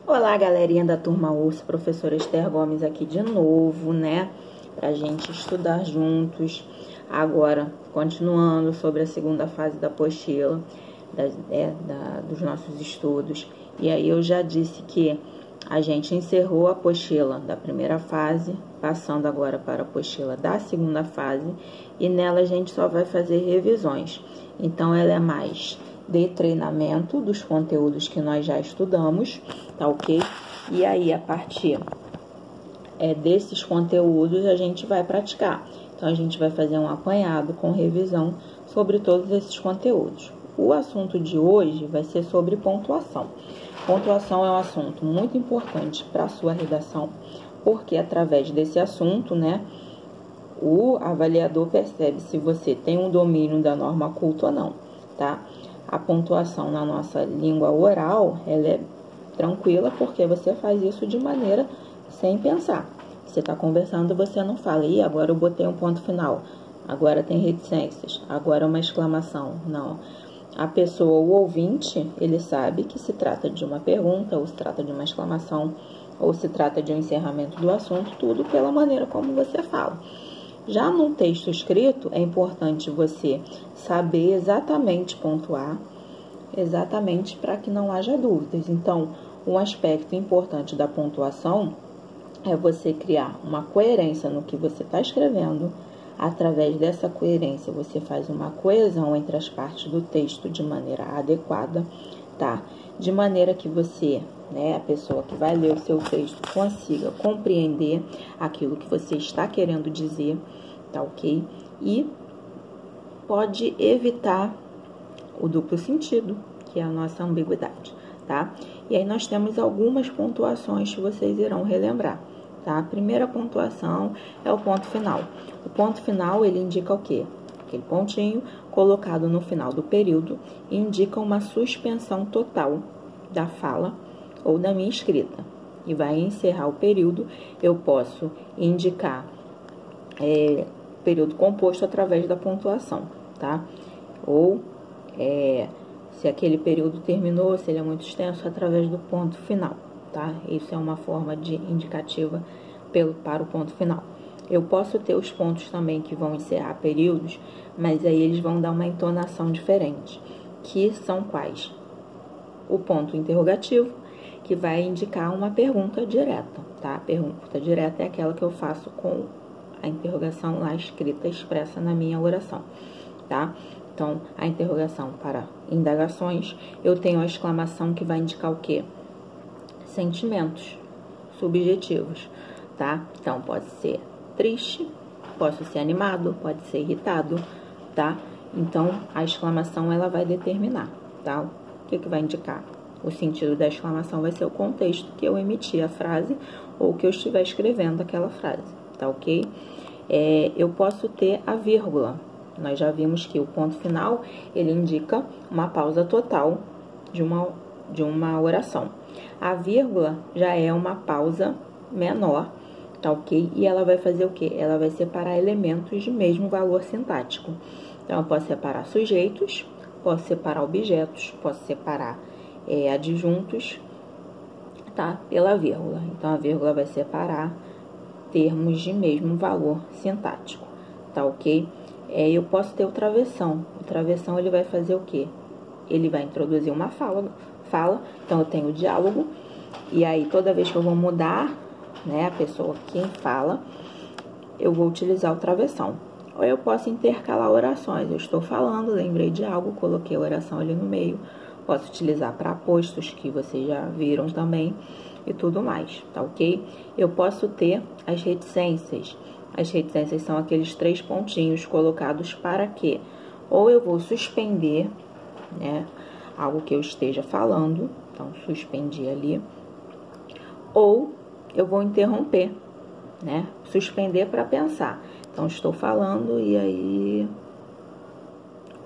Olá, galerinha da Turma Urso, professora Esther Gomes aqui de novo, né? Pra gente estudar juntos. Agora, continuando sobre a segunda fase da apostila, dos nossos estudos. E aí eu já disse que a gente encerrou a apostila da primeira fase, passando agora para a apostila da segunda fase. E nela a gente só vai fazer revisões. Então, ela é mais de treinamento dos conteúdos que nós já estudamos, tá ok? E aí, a partir desses conteúdos, a gente vai praticar. Então, a gente vai fazer um apanhado com revisão sobre todos esses conteúdos. O assunto de hoje vai ser sobre pontuação. Pontuação é um assunto muito importante para a sua redação, porque através desse assunto, né, o avaliador percebe se você tem um domínio da norma culta ou não, tá? A pontuação na nossa língua oral, ela é tranquila porque você faz isso de maneira sem pensar. Você está conversando, você não fala, e agora eu botei um ponto final, agora tem reticências, agora uma exclamação. Não. A pessoa, o ouvinte, ele sabe que se trata de uma pergunta, ou se trata de uma exclamação, ou se trata de um encerramento do assunto, tudo pela maneira como você fala. Já num texto escrito, é importante você saber exatamente pontuar, exatamente para que não haja dúvidas. Então, um aspecto importante da pontuação é você criar uma coerência no que você está escrevendo. Através dessa coerência, você faz uma coesão entre as partes do texto de maneira adequada, tá? De maneira que você, a pessoa que vai ler o seu texto, consiga compreender aquilo que você está querendo dizer, tá ok? E pode evitar o duplo sentido, que é a nossa ambiguidade, tá? E aí nós temos algumas pontuações que vocês irão relembrar, tá? A primeira pontuação é o ponto final. O ponto final, ele indica o quê? Aquele pontinho colocado no final do período indica uma suspensão total da fala ou da minha escrita. E vai encerrar o período, eu posso indicar período composto através da pontuação, tá? Ou se aquele período terminou, se ele é muito extenso, através do ponto final, tá? Isso é uma forma de indicativa para o ponto final. Eu posso ter os pontos também que vão encerrar períodos, mas aí eles vão dar uma entonação diferente, que são quais? O ponto interrogativo, que vai indicar uma pergunta direta, tá? A pergunta direta é aquela que eu faço com a interrogação lá escrita, expressa na minha oração, tá? Então, a interrogação para indagações, eu tenho a exclamação que vai indicar o quê? Sentimentos subjetivos, tá? Então, pode ser triste, pode ser animado, pode ser irritado, tá? Então, a exclamação, ela vai determinar, tá? O que vai indicar? O sentido da exclamação vai ser o contexto que eu emiti a frase ou que eu estiver escrevendo aquela frase, tá ok? Eu posso ter a vírgula. Nós já vimos que o ponto final, ele indica uma pausa total de uma oração. A vírgula já é uma pausa menor, tá ok? E ela vai fazer o quê? Ela vai separar elementos de mesmo valor sintático. Então, eu posso separar sujeitos, posso separar objetos, posso separar adjuntos, tá? Pela vírgula. Então, a vírgula vai separar termos de mesmo valor sintático, tá ok? Eu posso ter o travessão. O travessão, ele vai fazer o quê? Ele vai introduzir uma fala. Então, eu tenho o diálogo, e aí, toda vez que eu vou mudar, a pessoa quem fala, eu vou utilizar o travessão. Ou eu posso intercalar orações. Eu estou falando, lembrei de algo, coloquei a oração ali no meio. Posso utilizar para apostos, que vocês já viram também, e tudo mais, tá ok? Eu posso ter as reticências. As reticências são aqueles 3 pontinhos colocados para quê? Ou eu vou suspender, algo que eu esteja falando, então suspendi ali, ou eu vou interromper, suspender para pensar. Então, estou falando e aí,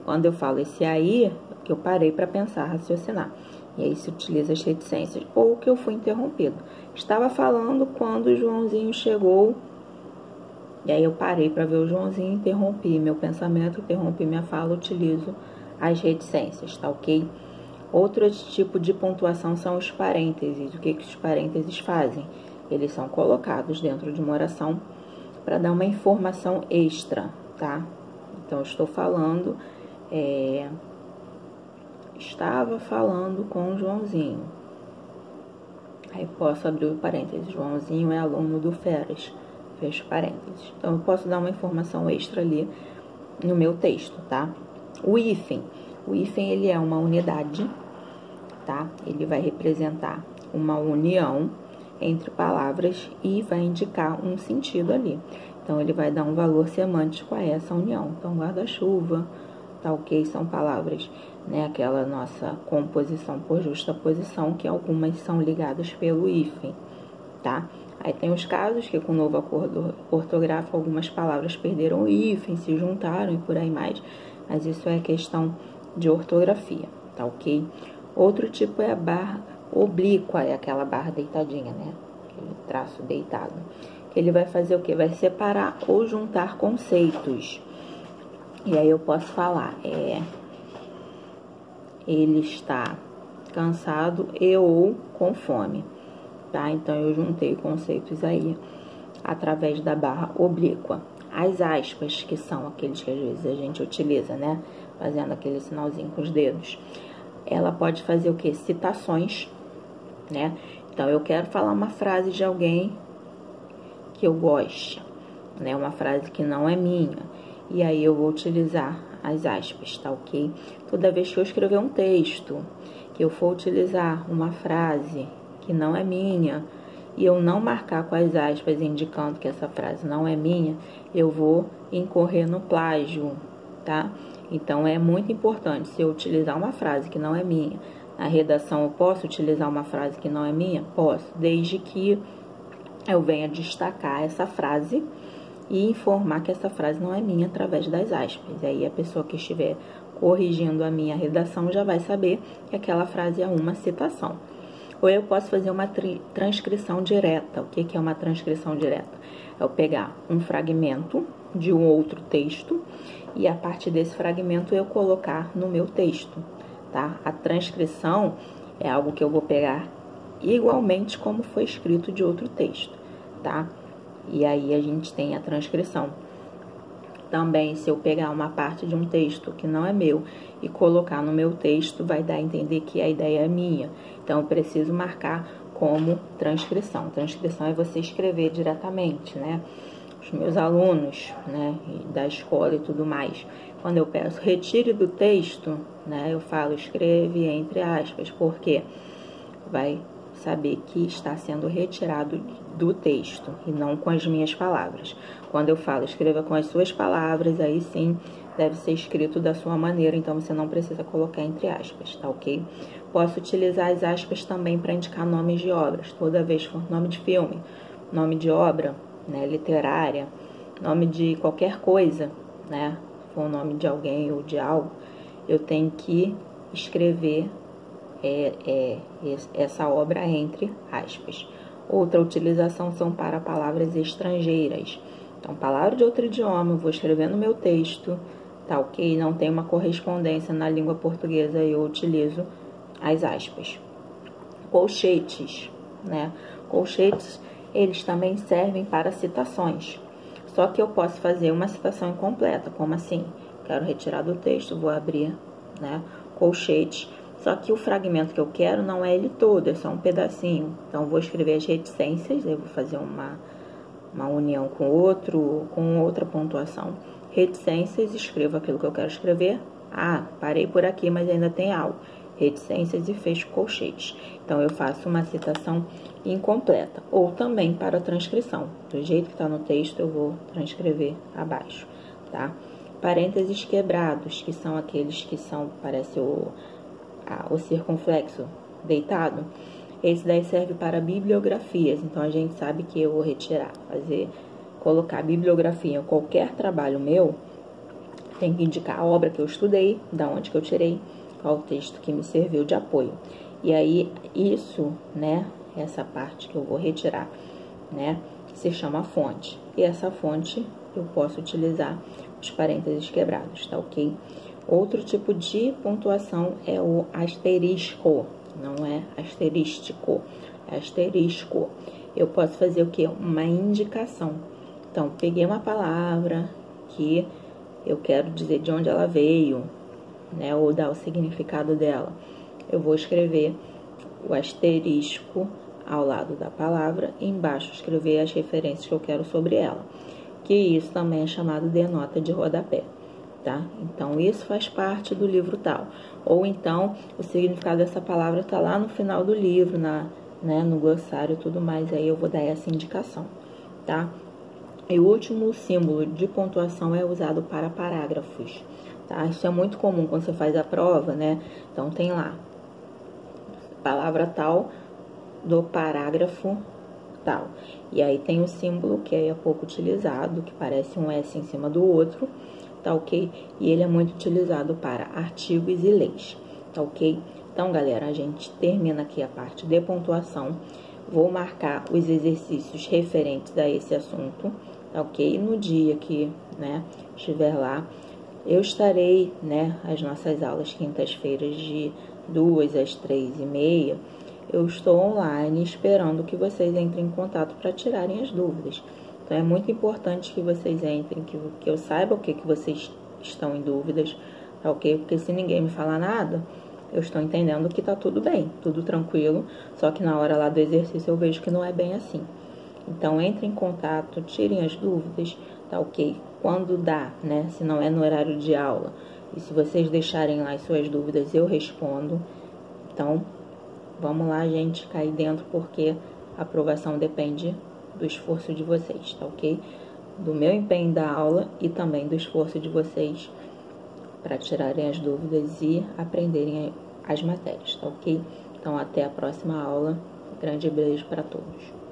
quando eu falo esse aí, é que eu parei para pensar, raciocinar. E aí se utiliza as reticências. Ou que eu fui interrompido. Estava falando quando o Joãozinho chegou, e aí eu parei para ver o Joãozinho, interrompi meu pensamento, interrompi minha fala, utilizo as reticências, tá ok? Outro tipo de pontuação são os parênteses. O que os parênteses fazem? Eles são colocados dentro de uma oração para dar uma informação extra, tá? Então, eu estou falando, estava falando com o Joãozinho. Aí, posso abrir o parênteses. Joãozinho é aluno do Feras. Fecho parênteses. Então, eu posso dar uma informação extra ali no meu texto, tá? O hífen. O hífen, ele é uma unidade, tá? Ele vai representar uma união entre palavras e vai indicar um sentido ali. Então, ele vai dar um valor semântico a essa união. Então, guarda-chuva, tá ok? São palavras, né? Aquela nossa composição por justaposição, que algumas são ligadas pelo hífen, tá? Aí tem os casos que com o novo acordo ortográfico algumas palavras perderam o hífen, se juntaram e por aí mais. Mas isso é questão de ortografia, tá ok? Outro tipo é a barra oblíqua, é aquela barra deitadinha, né? Aquele traço deitado. Ele vai fazer o quê? Vai separar ou juntar conceitos. E aí eu posso falar, ele está cansado e ou com fome, tá? Então, eu juntei conceitos aí através da barra oblíqua. As aspas, que são aqueles que às vezes a gente utiliza, né? Fazendo aquele sinalzinho com os dedos. Ela pode fazer o quê? Citações, né? Então, eu quero falar uma frase de alguém que eu goste, né? Uma frase que não é minha. E aí, eu vou utilizar as aspas, tá ok? Toda vez que eu escrever um texto, que eu for utilizar uma frase que não é minha, e eu não marcar com as aspas indicando que essa frase não é minha, eu vou incorrer no plágio, tá? Então, é muito importante, se eu utilizar uma frase que não é minha, na redação eu posso utilizar uma frase que não é minha? Posso, desde que eu venha destacar essa frase e informar que essa frase não é minha através das aspas. E aí, a pessoa que estiver corrigindo a minha redação já vai saber que aquela frase é uma citação. Ou eu posso fazer uma transcrição direta. O que é uma transcrição direta? É eu pegar um fragmento de um outro texto e a partir desse fragmento eu colocar no meu texto, tá? A transcrição é algo que eu vou pegar igualmente como foi escrito de outro texto, tá? E aí a gente tem a transcrição. Também, se eu pegar uma parte de um texto que não é meu e colocar no meu texto, vai dar a entender que a ideia é minha. Então, eu preciso marcar como transcrição. Transcrição é você escrever diretamente, né? Os meus alunos, né, da escola e tudo mais, quando eu peço retire do texto, né, eu falo escreve entre aspas, porque vai saber que está sendo retirado do texto e não com as minhas palavras. Quando eu falo escreva com as suas palavras, aí sim deve ser escrito da sua maneira, então você não precisa colocar entre aspas, tá ok? Posso utilizar as aspas também para indicar nomes de obras. Toda vez que for nome de filme, nome de obra, né, literária, nome de qualquer coisa, né, se for o nome de alguém ou de algo, eu tenho que escrever essa obra entre aspas. Outra utilização são para palavras estrangeiras. Então, palavra de outro idioma, eu vou escrever no meu texto, tá ok? Não tem uma correspondência na língua portuguesa, eu utilizo as aspas. Colchetes, né? Colchetes, eles também servem para citações. Só que eu posso fazer uma citação incompleta, como assim? Quero retirar do texto, vou abrir, né? Colchetes. Só que o fragmento que eu quero não é ele todo, é só um pedacinho. Então, vou escrever as reticências, eu vou fazer uma união com outro, com outra pontuação. Reticências, escrevo aquilo que eu quero escrever. Ah, parei por aqui, mas ainda tem algo. Reticências e fecho colchetes. Então, eu faço uma citação incompleta. Ou também para transcrição. Do jeito que está no texto, eu vou transcrever abaixo, tá? Parênteses quebrados, que são aqueles que são, parece o circunflexo deitado, esse daí serve para bibliografias. Então, a gente sabe que eu vou retirar, colocar bibliografia em qualquer trabalho meu, tem que indicar a obra que eu estudei, da onde que eu tirei, qual o texto que me serviu de apoio. E aí, isso, né, essa parte que eu vou retirar, né, se chama fonte. E essa fonte, eu posso utilizar os parênteses quebrados, tá ok? Outro tipo de pontuação é o asterisco, não é asterístico, é asterisco. Eu posso fazer o quê? Uma indicação. Então, peguei uma palavra que eu quero dizer de onde ela veio, né, ou dar o significado dela. Eu vou escrever o asterisco ao lado da palavra e embaixo escrever as referências que eu quero sobre ela, que isso também é chamado de nota de rodapé, tá? Então, isso faz parte do livro tal. Ou então, o significado dessa palavra está lá no final do livro, no glossário e tudo mais, aí eu vou dar essa indicação, tá? E o último símbolo de pontuação é usado para parágrafos, tá? Isso é muito comum quando você faz a prova, né? Então, tem lá, palavra tal do parágrafo tal. E aí tem o símbolo que é pouco utilizado, que parece um S em cima do outro, tá ok? E ele é muito utilizado para artigos e leis, tá ok? Então, galera, a gente termina aqui a parte de pontuação. Vou marcar os exercícios referentes a esse assunto, tá ok? No dia que, né, estiver lá, eu estarei, né, as nossas aulas quintas-feiras de 2 às 3h30, eu estou online esperando que vocês entrem em contato para tirarem as dúvidas. Então, é muito importante que vocês entrem, que eu saiba o que vocês estão em dúvidas, tá ok? Porque se ninguém me falar nada, eu estou entendendo que tá tudo bem, tudo tranquilo, só que na hora lá do exercício eu vejo que não é bem assim. Então, entrem em contato, tirem as dúvidas, tá ok? Quando dá, né? Se não é no horário de aula, e se vocês deixarem lá as suas dúvidas, eu respondo. Então, vamos lá, gente, cair dentro, porque a aprovação depende do esforço de vocês, tá ok? Do meu empenho da aula e também do esforço de vocês para tirarem as dúvidas e aprenderem as matérias, tá ok? Então, até a próxima aula. Grande beijo para todos.